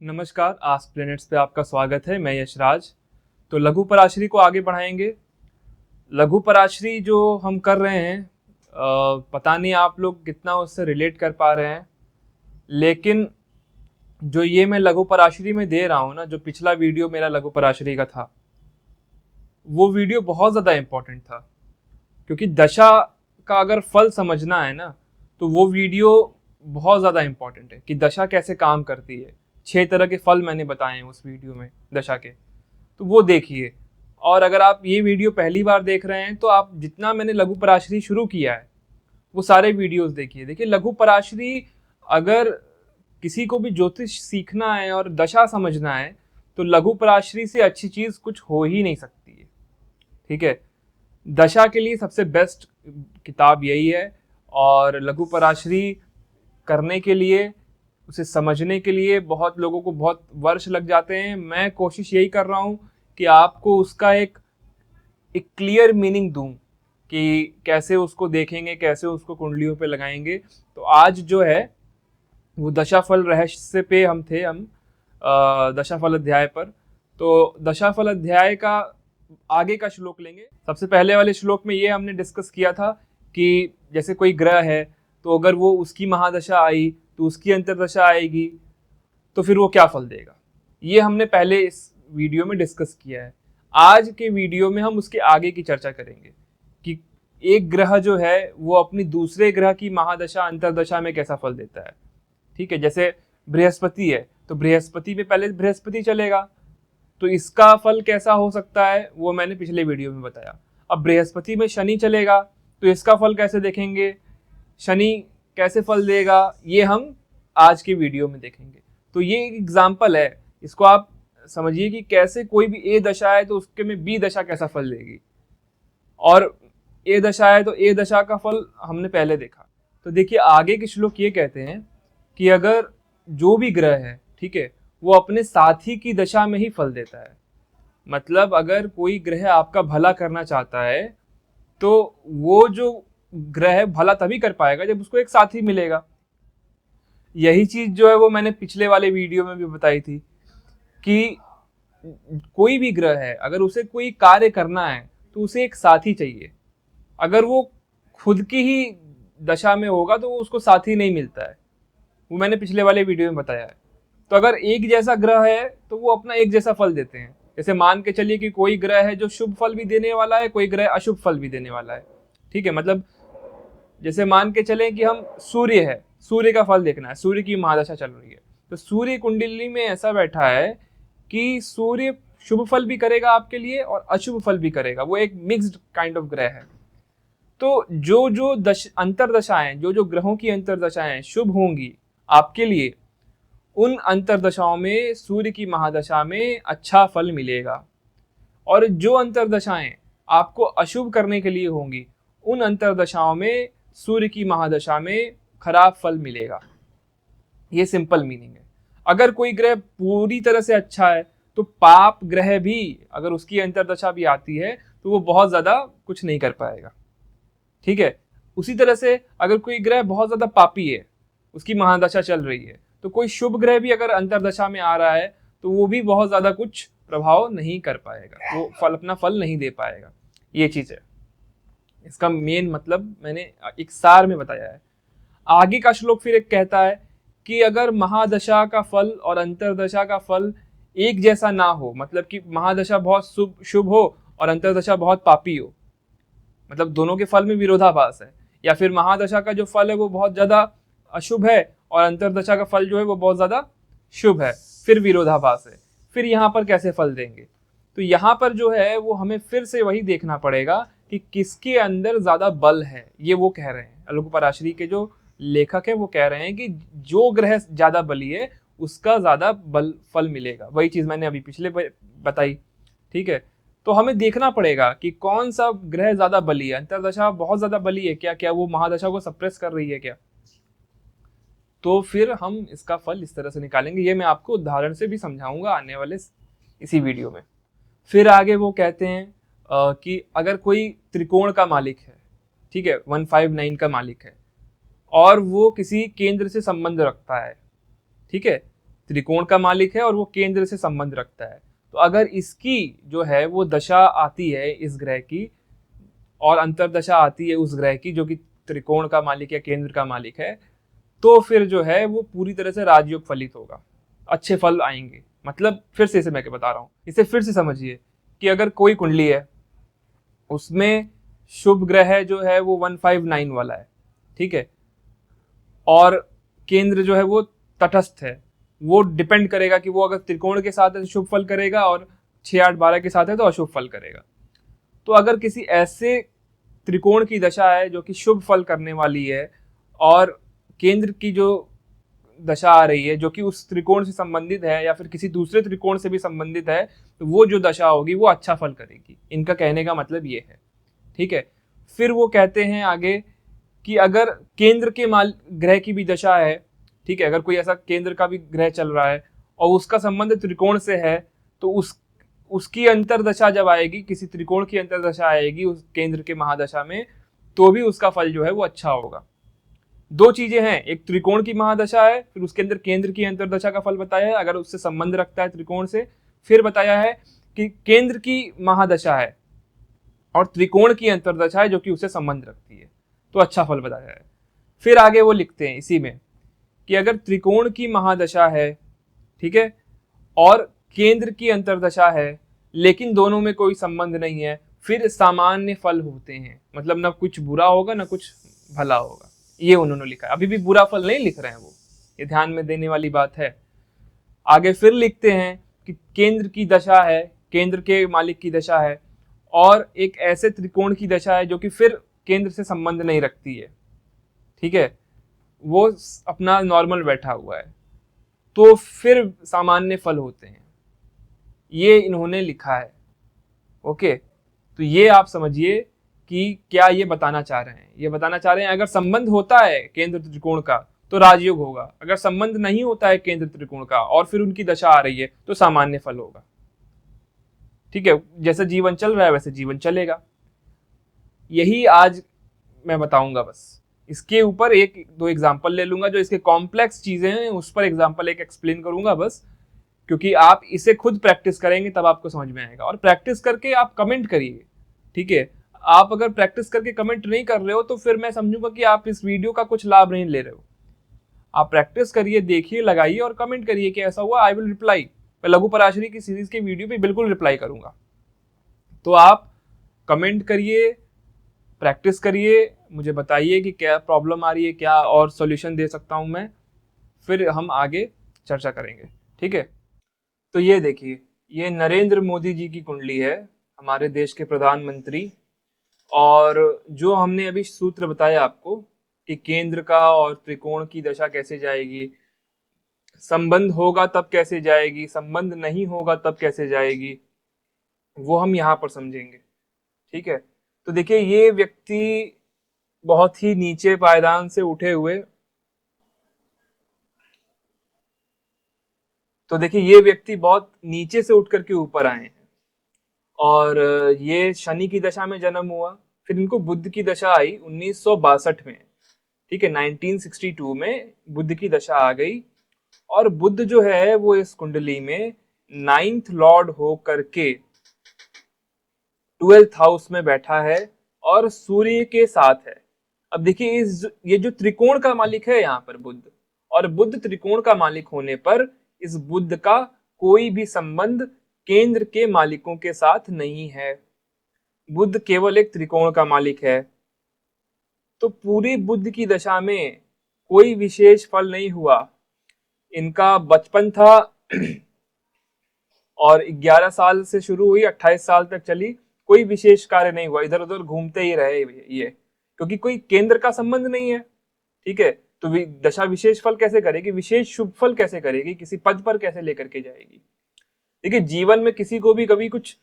नमस्कार, ask planets पे आपका स्वागत है। मैं यशराज। तो लघु पराशरी को आगे बढ़ाएंगे। लघु पराशरी जो हम कर रहे हैं, पता नहीं आप लोग कितना उससे रिलेट कर पा रहे हैं, लेकिन जो ये मैं लघु पराशरी में दे रहा हूँ ना, जो पिछला वीडियो मेरा लघु पराशरी का था, वो वीडियो बहुत ज़्यादा इम्पोर्टेंट था। क्योंकि दशा का अगर फल समझना है ना, तो वो वीडियो बहुत ज़्यादा इम्पोर्टेंट है कि दशा कैसे काम करती है। 6 तरह के फल मैंने बताए हैं उस वीडियो में दशा के, तो वो देखिए। और अगर आप ये वीडियो पहली बार देख रहे हैं, तो आप जितना मैंने लघु पराशरी शुरू किया है वो सारे वीडियोस देखिए। देखिए, लघु पराशरी अगर किसी को भी ज्योतिष सीखना है और दशा समझना है, तो लघु पराशरी से अच्छी चीज़ कुछ हो ही नहीं सकती है। ठीक है, दशा के लिए सबसे बेस्ट किताब यही है। और लघु पराशरी करने के लिए, उसे समझने के लिए बहुत लोगों को बहुत वर्ष लग जाते हैं। मैं कोशिश यही कर रहा हूँ कि आपको उसका एक क्लियर मीनिंग दूं कि कैसे उसको देखेंगे, कैसे उसको कुंडलियों पे लगाएंगे। तो आज जो है वो दशाफल रहस्य पे हम दशाफल अध्याय पर। तो दशाफल अध्याय का आगे का श्लोक लेंगे। सबसे पहले वाले श्लोक में ये हमने डिस्कस किया था कि जैसे कोई ग्रह है, तो अगर वो उसकी महादशा आई तो उसकी अंतर्दशा आएगी, तो फिर वो क्या फल देगा, ये हमने पहले इस वीडियो में डिस्कस किया है। आज के वीडियो में हम उसके आगे की चर्चा करेंगे कि एक ग्रह जो है वो अपनी दूसरे ग्रह की महादशा अंतर्दशा में कैसा फल देता है। ठीक है, जैसे बृहस्पति है, तो बृहस्पति में पहले बृहस्पति चलेगा, तो इसका फल कैसा हो सकता है वो मैंने पिछले वीडियो में बताया। अब बृहस्पति में शनि चलेगा, तो इसका फल कैसे देखेंगे, शनि कैसे फल देगा, ये हम आज के वीडियो में देखेंगे। तो ये एक एग्जाम्पल है, इसको आप समझिए कि कैसे कोई भी ए दशा है तो उसके में बी दशा कैसा फल देगी, और ए दशा है तो ए दशा का फल हमने पहले देखा। तो देखिए, आगे के श्लोक ये कहते हैं कि अगर जो भी ग्रह है, ठीक है, वो अपने साथी की दशा में ही फल देता है। मतलब अगर कोई ग्रह आपका भला करना चाहता है, तो वो जो ग्रह भला तभी कर पाएगा जब उसको एक साथी मिलेगा। यही चीज जो है वो मैंने पिछले वाले वीडियो में भी बताई थी कि कोई भी ग्रह है, अगर उसे कोई कार्य करना है तो उसे एक साथी चाहिए। अगर वो खुद की ही दशा में होगा तो उसको साथी नहीं मिलता है, वो मैंने पिछले वाले वीडियो में बताया है। तो अगर एक जैसा ग्रह है तो वो अपना एक जैसा फल देते हैं। जैसे मान के चलिए कि कोई ग्रह है जो शुभ फल भी देने वाला है, कोई ग्रह अशुभ फल भी देने वाला है। ठीक है, मतलब जैसे मान के चलें कि हम सूर्य है, सूर्य का फल देखना है, सूर्य की महादशा चल रही है, तो सूर्य कुंडली में ऐसा बैठा है कि सूर्य शुभ फल भी करेगा आपके लिए और अशुभ फल भी करेगा। वो एक मिक्स्ड काइंड ऑफ ग्रह है। तो जो जो अंतरदशाएं, जो जो ग्रहों की अंतरदशाएं शुभ होंगी आपके लिए, उन अंतरदशाओं में सूर्य की महादशा में अच्छा फल मिलेगा। और जो अंतरदशाएं आपको अशुभ करने के लिए होंगी, उन अंतरदशाओं में सूर्य की महादशा में खराब फल मिलेगा। ये सिंपल मीनिंग है। अगर कोई ग्रह पूरी तरह से अच्छा है, तो पाप ग्रह भी अगर उसकी अंतरदशा भी आती है तो वो बहुत ज्यादा कुछ नहीं कर पाएगा। ठीक है, उसी तरह से अगर कोई ग्रह बहुत ज्यादा पापी है, उसकी महादशा चल रही है, तो कोई शुभ ग्रह भी अगर अंतरदशा में आ रहा है तो वो भी बहुत ज्यादा कुछ प्रभाव नहीं कर पाएगा, वो अपना फल नहीं दे पाएगा। ये चीज है, इसका मेन मतलब मैंने एक सार में बताया है। आगे का श्लोक फिर एक कहता है कि अगर महादशा का फल और अंतरदशा का फल एक जैसा ना हो, मतलब कि महादशा बहुत शुभ हो और अंतरदशा बहुत पापी हो, मतलब दोनों के फल में विरोधाभास है, या फिर महादशा का जो फल है वो बहुत ज्यादा अशुभ है और अंतरदशा का फल जो है वो बहुत ज्यादा शुभ है, फिर विरोधाभास है, फिर यहाँ पर कैसे फल देंगे। तो यहाँ पर जो है वो हमें फिर से वही देखना पड़ेगा कि किसके अंदर ज्यादा बल है। ये वो कह रहे हैं, लघु पराशरी के जो लेखक है वो कह रहे हैं कि जो ग्रह ज्यादा बली है उसका ज्यादा बल फल मिलेगा। वही चीज मैंने अभी पिछले बताई। ठीक है, तो हमें देखना पड़ेगा कि कौन सा ग्रह ज्यादा बली है। अंतरदशा बहुत ज्यादा बली है क्या, क्या वो महादशा को सप्रेस कर रही है क्या, तो फिर हम इसका फल इस तरह से निकालेंगे। ये मैं आपको उदाहरण से भी समझाऊंगा आने वाले इसी वीडियो में। फिर आगे वो कहते हैं कि अगर कोई त्रिकोण का मालिक है, ठीक है, 159 का मालिक है, और वो किसी केंद्र से संबंध रखता है, ठीक है, त्रिकोण का मालिक है और वो केंद्र से संबंध रखता है। तो अगर इसकी जो है वो दशा आती है इस ग्रह की और अंतर्दशा आती है उस ग्रह की जो कि त्रिकोण का मालिक या केंद्र का मालिक है, तो फिर जो है वो पूरी तरह से राजयोग फलित होगा, अच्छे फल आएंगे। मतलब फिर से इसे मैं क्या बता रहा हूँ, इसे फिर से समझिए कि अगर कोई कुंडली है उसमें शुभ ग्रह जो है वो 159 वाला है, ठीक है, और केंद्र जो है वो तटस्थ है, वो डिपेंड करेगा कि वो अगर त्रिकोण के साथ है तो शुभ फल करेगा और 6 8 12 के साथ है तो अशुभ फल करेगा। तो अगर किसी ऐसे त्रिकोण की दशा है जो कि शुभ फल करने वाली है और केंद्र की जो दशा आ रही है जो कि उस त्रिकोण से संबंधित है या फिर किसी दूसरे त्रिकोण से भी संबंधित है, तो वो जो दशा होगी वो अच्छा फल करेगी। इनका कहने का मतलब ये है, ठीक है। फिर वो कहते हैं आगे कि अगर केंद्र के ग्रह की भी दशा है, ठीक है, अगर कोई ऐसा केंद्र का भी ग्रह चल रहा है और उसका संबंध त्रिकोण से है, तो उसकी अंतरदशा जब आएगी, किसी त्रिकोण की अंतरदशा आएगी उस केंद्र के महादशा में, तो भी उसका फल जो है वो अच्छा होगा। दो चीजें हैं, एक त्रिकोण की महादशा है, फिर उसके अंदर केंद्र की अंतरदशा का फल बताया है अगर उससे संबंध रखता है त्रिकोण से, फिर बताया है कि केंद्र की महादशा है और त्रिकोण की अंतरदशा है जो कि उससे संबंध रखती है, तो अच्छा फल बताया है। फिर आगे वो लिखते हैं इसी में कि अगर त्रिकोण की महादशा है, ठीक है, और केंद्र की अंतरदशा है लेकिन दोनों में कोई संबंध नहीं है, फिर सामान्य फल होते हैं, मतलब ना कुछ बुरा होगा ना कुछ भला होगा। ये उन्होंने लिखा है, अभी भी बुरा फल नहीं लिख रहे हैं वो, ये ध्यान में देने वाली बात है। आगे फिर लिखते हैं कि केंद्र की दशा है, केंद्र के मालिक की दशा है और एक ऐसे त्रिकोण की दशा है जो कि फिर केंद्र से संबंध नहीं रखती है, ठीक है, वो अपना नॉर्मल बैठा हुआ है, तो फिर सामान्य फल होते हैं। ये इन्होंने लिखा है। ओके, तो ये आप समझिए कि क्या ये बताना चाह रहे हैं। ये बताना चाह रहे हैं अगर संबंध होता है केंद्र त्रिकोण का तो राजयोग होगा, अगर संबंध नहीं होता है केंद्र त्रिकोण का और फिर उनकी दशा आ रही है तो सामान्य फल होगा। ठीक है, जैसे जीवन चल रहा है वैसे जीवन चलेगा। यही आज मैं बताऊंगा, बस इसके ऊपर एक दो एग्जाम्पल ले लूंगा, जो इसके कॉम्प्लेक्स चीजें हैं उस पर एग्जाम्पल एक एक्सप्लेन करूंगा बस, क्योंकि आप इसे खुद प्रैक्टिस करेंगे तब आपको समझ में आएगा। और प्रैक्टिस करके आप कमेंट करिए, ठीक है। आप अगर प्रैक्टिस करके कमेंट नहीं कर रहे हो तो फिर मैं समझूंगा कि आप इस वीडियो का कुछ लाभ नहीं ले रहे हो। आप प्रैक्टिस करिए, देखिए, लगाइए और कमेंट करिए कि ऐसा हुआ, आई विल रिप्लाई। मैं लघु पराशरी की सीरीज के वीडियो पे बिल्कुल रिप्लाई करूंगा। तो आप कमेंट करिए, प्रैक्टिस करिए, मुझे बताइए कि क्या प्रॉब्लम आ रही है, क्या और सॉल्यूशन दे सकता हूं मैं, फिर हम आगे चर्चा करेंगे, ठीक है। तो ये देखिए, ये नरेंद्र मोदी जी की कुंडली है, हमारे देश के प्रधानमंत्री। और जो हमने अभी सूत्र बताया आपको कि केंद्र का और त्रिकोण की दशा कैसे जाएगी, संबंध होगा तब कैसे जाएगी, संबंध नहीं होगा तब कैसे जाएगी, वो हम यहाँ पर समझेंगे, ठीक है। तो देखिए, ये व्यक्ति बहुत ही नीचे पायदान से उठे हुए, तो देखिए ये व्यक्ति बहुत नीचे से उठ करके ऊपर आए हैं। और ये शनि की दशा में जन्म हुआ, फिर इनको बुध की दशा आई 1962 में, ठीक है, 1962 में बुध की दशा आ गई। और बुध जो है वो इस कुंडली में 9th लॉर्ड हो करके 12th हाउस में बैठा है और सूर्य के साथ है। अब देखिए, ये जो त्रिकोण का मालिक है यहाँ पर बुध, और बुध त्रिकोण का मालिक होने पर इस बुध का कोई भी संबंध केंद्र के मालिकों के साथ नहीं है। बुध केवल एक त्रिकोण का मालिक है। तो पूरी बुध की दशा में कोई विशेष फल नहीं हुआ। इनका बचपन था और 11 साल से शुरू हुई, 28 साल तक चली, कोई विशेष कार्य नहीं हुआ, इधर उधर घूमते ही रहे ये, क्योंकि कोई केंद्र का संबंध नहीं है, ठीक है। तो दशा विशेष फल कैसे करेगी, विशेष शुभ फल कैसे करेगी, किसी पद पर कैसे लेकर के जाएगी। देखिए, जीवन में किसी को भी कभी कुछ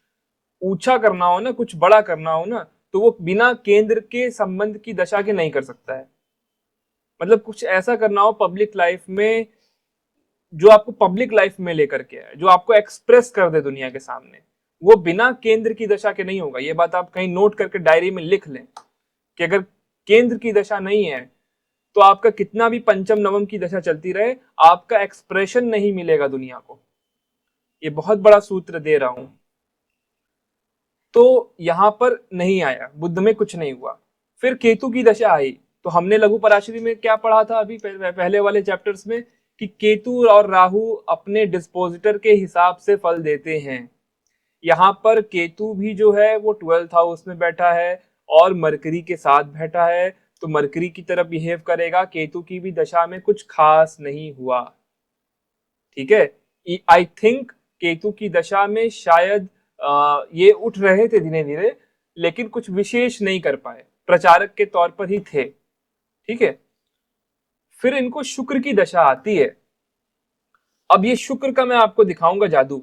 ऊंचा करना हो ना, कुछ बड़ा करना हो ना, तो वो बिना केंद्र के संबंध की दशा के नहीं कर सकता है। मतलब कुछ ऐसा करना हो पब्लिक लाइफ में जो आपको पब्लिक लाइफ में लेकर के आए, जो आपको एक्सप्रेस कर दे दुनिया के सामने, वो बिना केंद्र की दशा के नहीं होगा। ये बात आप कहीं नोट करके डायरी में लिख लें कि अगर केंद्र की दशा नहीं है तो आपका कितना भी पंचम नवम की दशा चलती रहे, आपका एक्सप्रेशन नहीं मिलेगा दुनिया को। ये बहुत बड़ा सूत्र दे रहा हूं। तो यहां पर नहीं आया, बुध में कुछ नहीं हुआ। फिर केतु की दशा आई, तो हमने लघु पराशरी में क्या पढ़ा था अभी पहले वाले चैप्टर्स में, कि केतु और राहु अपने डिस्पोजिटर के हिसाब से फल देते हैं। यहाँ पर केतु भी जो है वो 12th हाउस में बैठा है और मरकरी के साथ बैठा है, तो मरकरी की तरह बिहेव करेगा। केतु की भी दशा में कुछ खास नहीं हुआ, ठीक है। आई थिंक केतु की दशा में शायद ये उठ रहे थे धीरे धीरे, लेकिन कुछ विशेष नहीं कर पाए, प्रचारक के तौर पर ही थे, ठीक है। फिर इनको शुक्र की दशा आती है। अब ये शुक्र का मैं आपको दिखाऊंगा जादू,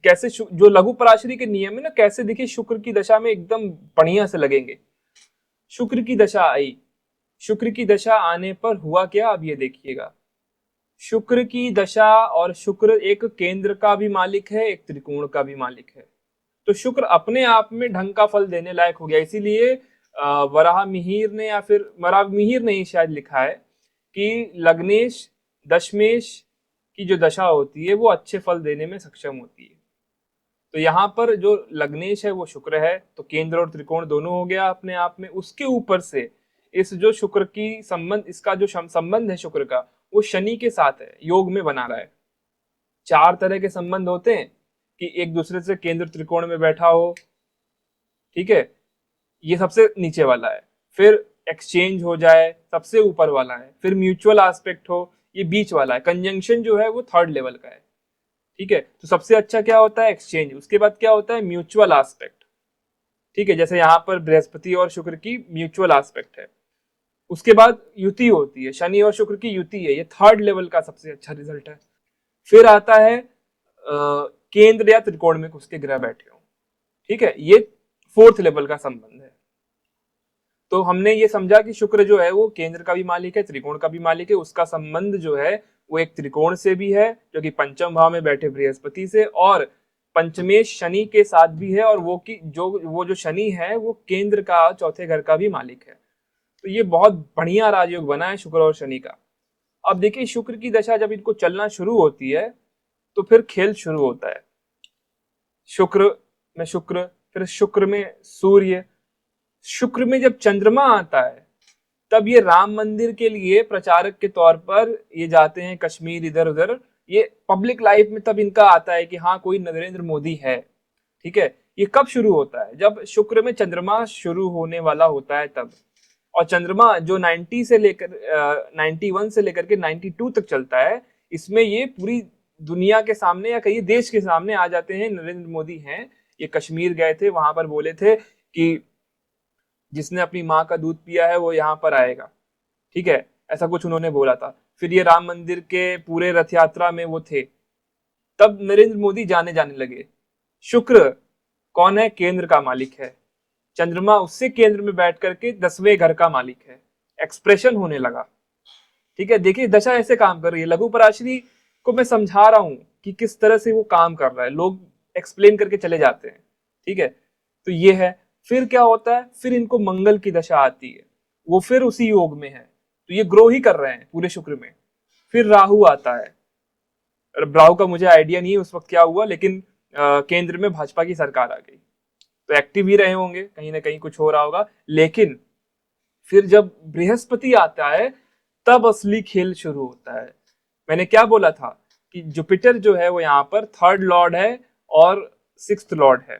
कैसे जो लघु पराशरी के नियम है ना, कैसे देखिए शुक्र की दशा में एकदम बढ़िया से लगेंगे। शुक्र की दशा आई, शुक्र की दशा आने पर हुआ क्या, अब ये देखिएगा। शुक्र की दशा, और शुक्र एक केंद्र का भी मालिक है, एक त्रिकोण का भी मालिक है, तो शुक्र अपने आप में ढंग का फल देने लायक हो गया। इसीलिए वराह मिहिर ने, या फिर वराह मिहिर ने ही शायद लिखा है कि लग्नेश दशमेश की जो दशा होती है वो अच्छे फल देने में सक्षम होती है। तो यहाँ पर जो लग्नेश है वो शुक्र है, तो केंद्र और त्रिकोण दोनों हो गया अपने आप में। उसके ऊपर से इस जो शुक्र की संबंध, इसका जो संबंध है शुक्र का, वो शनि के साथ है, योग में बना रहा है। 4 तरह के संबंध होते हैं कि एक दूसरे से केंद्र त्रिकोण में बैठा हो, ठीक है, ये सबसे नीचे वाला है। फिर एक्सचेंज हो जाए, सबसे ऊपर वाला है। फिर म्यूचुअल एस्पेक्ट हो, ये बीच वाला है। कंजंक्शन जो है वो 3rd लेवल का है, ठीक है। तो सबसे अच्छा क्या होता है, एक्सचेंज। उसके बाद क्या होता है, म्यूचुअल एस्पेक्ट, ठीक है। जैसे यहाँ पर बृहस्पति और शुक्र की म्यूचुअल एस्पेक्ट है। उसके बाद युति होती है, शनि और शुक्र की युति है, ये 3rd लेवल का सबसे अच्छा रिजल्ट है। फिर आता है केंद्र या त्रिकोण में उसके ग्रह बैठे हो, ठीक है, ये 4th लेवल का संबंध है। तो हमने ये समझा कि शुक्र जो है वो केंद्र का भी मालिक है, त्रिकोण का भी मालिक है। उसका संबंध जो है वो एक त्रिकोण से भी है, जो कि पंचम भाव में बैठे बृहस्पति से, और पंचमेश शनि के साथ भी है, और वो जो शनि है वो केंद्र का, चौथे घर का भी मालिक है। तो ये बहुत बढ़िया राजयोग बना है शुक्र और शनि का। अब देखिए शुक्र की दशा जब इनको चलना शुरू होती है तो फिर खेल शुरू होता है। शुक्र में शुक्र, फिर शुक्र में सूर्य, शुक्र में जब चंद्रमा आता है तब ये राम मंदिर के लिए प्रचारक के तौर पर ये जाते हैं कश्मीर, इधर उधर। ये पब्लिक लाइफ में तब इनका आता है कि हाँ कोई नरेंद्र मोदी है, ठीक है। ये कब शुरू होता है, जब शुक्र में चंद्रमा शुरू होने वाला होता है तब। और चंद्रमा जो 91 से लेकर के 92 तक चलता है, इसमें ये पूरी दुनिया के सामने या कई देश के सामने आ जाते हैं, नरेंद्र मोदी हैं। ये कश्मीर गए थे, वहां पर बोले थे कि जिसने अपनी माँ का दूध पिया है वो यहाँ पर आएगा, ठीक है, ऐसा कुछ उन्होंने बोला था। फिर ये राम मंदिर के पूरे रथ यात्रा में वो थे, तब नरेंद्र मोदी जाने लगे। शुक्र कौन है, केंद्र का मालिक है। चंद्रमा उससे केंद्र में बैठ करके 10वें घर का मालिक है। एक्सप्रेशन होने लगा, ठीक है। देखिए दशा ऐसे काम कर रही है। लघु पराशरी को मैं समझा रहा हूं कि किस तरह से वो काम कर रहा है, लोग एक्सप्लेन करके चले जाते हैं, ठीक है। तो ये है। फिर क्या होता है, फिर इनको मंगल की दशा आती है, वो फिर उसी योग में है, तो ये ग्रो ही कर रहे हैं पूरे शुक्र में। फिर राहु आता है, राहु का मुझे आइडिया नहीं है उस वक्त क्या हुआ, लेकिन केंद्र में भाजपा की सरकार आ गई, तो एक्टिव ही रहे होंगे, कहीं ना कहीं कुछ हो रहा होगा। लेकिन फिर जब बृहस्पति आता है तब असली खेल शुरू होता है। मैंने क्या बोला था कि जुपिटर जो है वो यहाँ पर 3rd लॉर्ड है और 6th लॉर्ड है,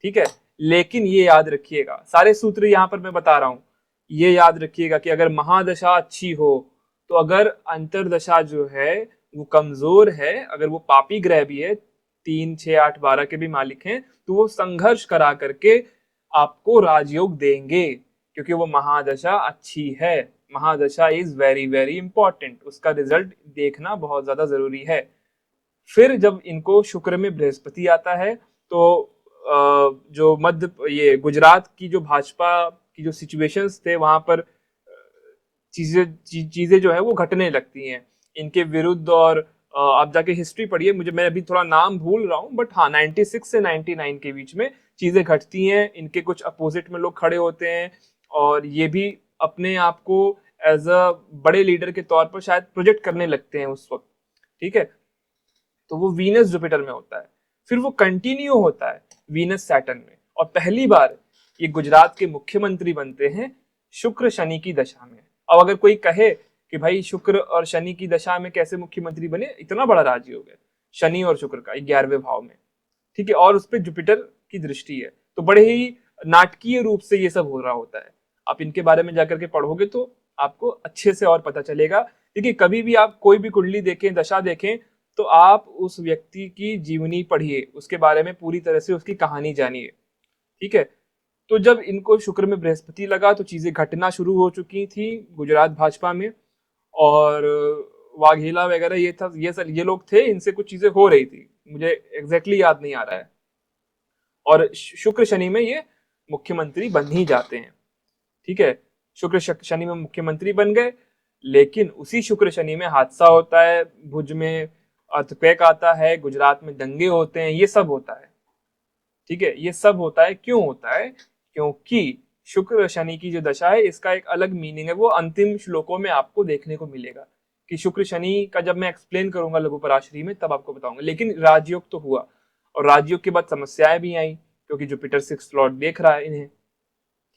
ठीक है। लेकिन ये याद रखिएगा, सारे सूत्र यहाँ पर मैं बता रहा हूं, ये याद रखिएगा कि अगर महादशा अच्छी हो, तो अगर अंतरदशा जो है वो कमजोर है, अगर वो पापी ग्रह भी है, 3, 6, 8, 12 के भी मालिक हैं, तो वो संघर्ष करा करके आपको राजयोग देंगे, क्योंकि वो महादशा अच्छी है। महादशा इज वेरी वेरी इंपॉर्टेंट, उसका रिजल्ट देखना बहुत ज्यादा जरूरी है। फिर जब इनको शुक्र में बृहस्पति आता है, तो जो मध्य ये गुजरात की जो भाजपा की जो सिचुएशंस थे, वहां पर चीजें जो है वो घटने लगती हैं इनके विरुद्ध। और आप जाके हिस्ट्री पढ़िए, मैं अभी थोड़ा नाम भूल रहा हूँ, बट हाँ 96 से 99 के बीच में चीजें घटती हैं। इनके कुछ अपोजिट में लोग खड़े होते हैं, और ये भी अपने आप को एज अ बड़े लीडर के तौर पर शायद प्रोजेक्ट करने लगते हैं उस वक्त, ठीक है। तो वो वीनस जुपिटर में होता है, फिर वो कंटिन्यू होता है वीनस सैटर्न में, और पहली बार ये गुजरात के मुख्यमंत्री बनते हैं शुक्र शनि की दशा में। अब अगर कोई कहे कि भाई शुक्र और शनि की दशा में कैसे मुख्यमंत्री बने, इतना बड़ा राजयोग है शनि और शुक्र का 11वें भाव में, ठीक है, और उस पर जुपिटर की दृष्टि है, तो बड़े ही नाटकीय रूप से ये सब हो रहा होता है। आप इनके बारे में जाकर के पढ़ोगे तो आपको अच्छे से और पता चलेगा। देखिए, कभी भी आप कोई भी कुंडली देखें, दशा देखें, तो आप उस व्यक्ति की जीवनी पढ़िए, उसके बारे में पूरी तरह से उसकी कहानी जानिए, ठीक है। तो जब इनको शुक्र में बृहस्पति लगा तो चीजें घटना शुरू हो चुकी थी गुजरात भाजपा में, और वाघेला वगैरह ये था, ये लोग थे, इनसे कुछ चीजें हो रही थी, मुझे एग्जैक्टली याद नहीं आ रहा है। और शुक्र शनि में ये मुख्यमंत्री बन ही जाते हैं, ठीक है। शुक्र शनि में मुख्यमंत्री बन गए, लेकिन उसी शुक्र शनि में हादसा होता है, भुज में अर्थक्वेक आता है, गुजरात में दंगे होते हैं, ये सब होता है, ठीक है। ये सब होता है, क्यों होता है? क्योंकि शुक्र शनि की जो दशा है, इसका एक अलग मीनिंग है, वो अंतिम श्लोकों में आपको देखने को मिलेगा कि शुक्र शनि का जब मैं एक्सप्लेन करूंगा लघु पराशरी में तब आपको बताऊंगा। लेकिन राजयोग तो हुआ, और राजयोग के बाद समस्याएं भी आई, क्योंकि जुपिटर 6th लॉर्ड देख रहा है इन्हें,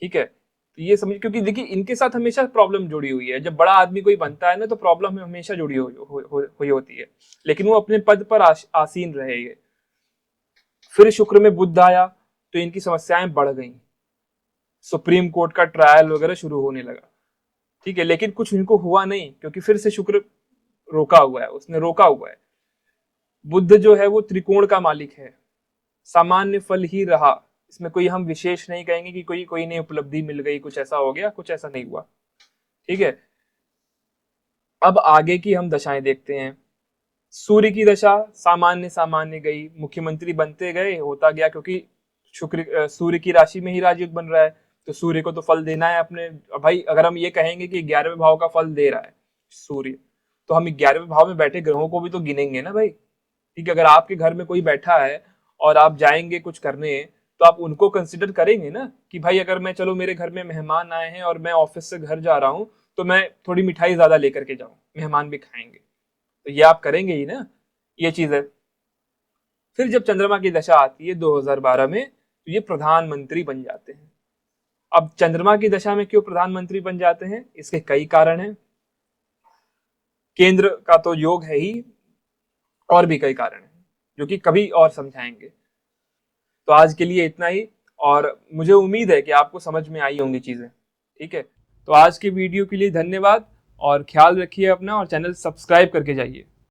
ठीक है। तो ये समझ, क्योंकि देखिए इनके साथ हमेशा प्रॉब्लम जुड़ी हुई है, जब बड़ा आदमी कोई बनता है ना तो प्रॉब्लम हमेशा जुड़ी हुई होती है, लेकिन वो अपने पद पर आसीन रहेंगे। फिर शुक्र में बुध आया तो इनकी समस्याएं बढ़ गई, सुप्रीम कोर्ट का ट्रायल वगैरह शुरू होने लगा, ठीक है। लेकिन कुछ इनको हुआ नहीं, क्योंकि फिर से शुक्र रोका हुआ है, उसने रोका हुआ है। बुध जो है वो त्रिकोण का मालिक है, सामान्य फल ही रहा, इसमें कोई हम विशेष नहीं कहेंगे कि कोई नई उपलब्धि मिल गई, कुछ ऐसा हो गया, कुछ ऐसा नहीं हुआ, ठीक है। अब आगे की हम दशाएं देखते हैं। सूर्य की दशा सामान्य सामान्य गई, मुख्यमंत्री बनते गए, होता गया, क्योंकि शुक्र सूर्य की राशि में ही राजयोग बन रहा है, तो सूर्य को तो फल देना है अपने। भाई अगर हम ये कहेंगे कि 11वें भाव का फल दे रहा है सूर्य, तो हम 11वें भाव में बैठे ग्रहों को भी तो गिनेंगे ना भाई, ठीक है। अगर आपके घर में कोई बैठा है और आप जाएंगे कुछ करने, तो आप उनको कंसिडर करेंगे ना कि भाई अगर मैं, चलो मेरे घर में मेहमान आए हैं और मैं ऑफिस से घर जा रहा हूं, तो मैं थोड़ी मिठाई ज्यादा लेकर के जाऊं, मेहमान भी खाएंगे, तो ये आप करेंगे ही ना, ये चीज है। फिर जब चंद्रमा की दशा आती है 2012 में, तो ये प्रधानमंत्री बन जाते हैं। अब चंद्रमा की दशा में क्यों प्रधानमंत्री बन जाते हैं, इसके कई कारण हैं। केंद्र का तो योग है ही, और भी कई कारण हैं जो कि कभी और समझाएंगे। तो आज के लिए इतना ही, और मुझे उम्मीद है कि आपको समझ में आई होंगी चीजें, ठीक है। तो आज के वीडियो के लिए धन्यवाद, और ख्याल रखिए अपना, और चैनल सब्सक्राइब करके जाइए।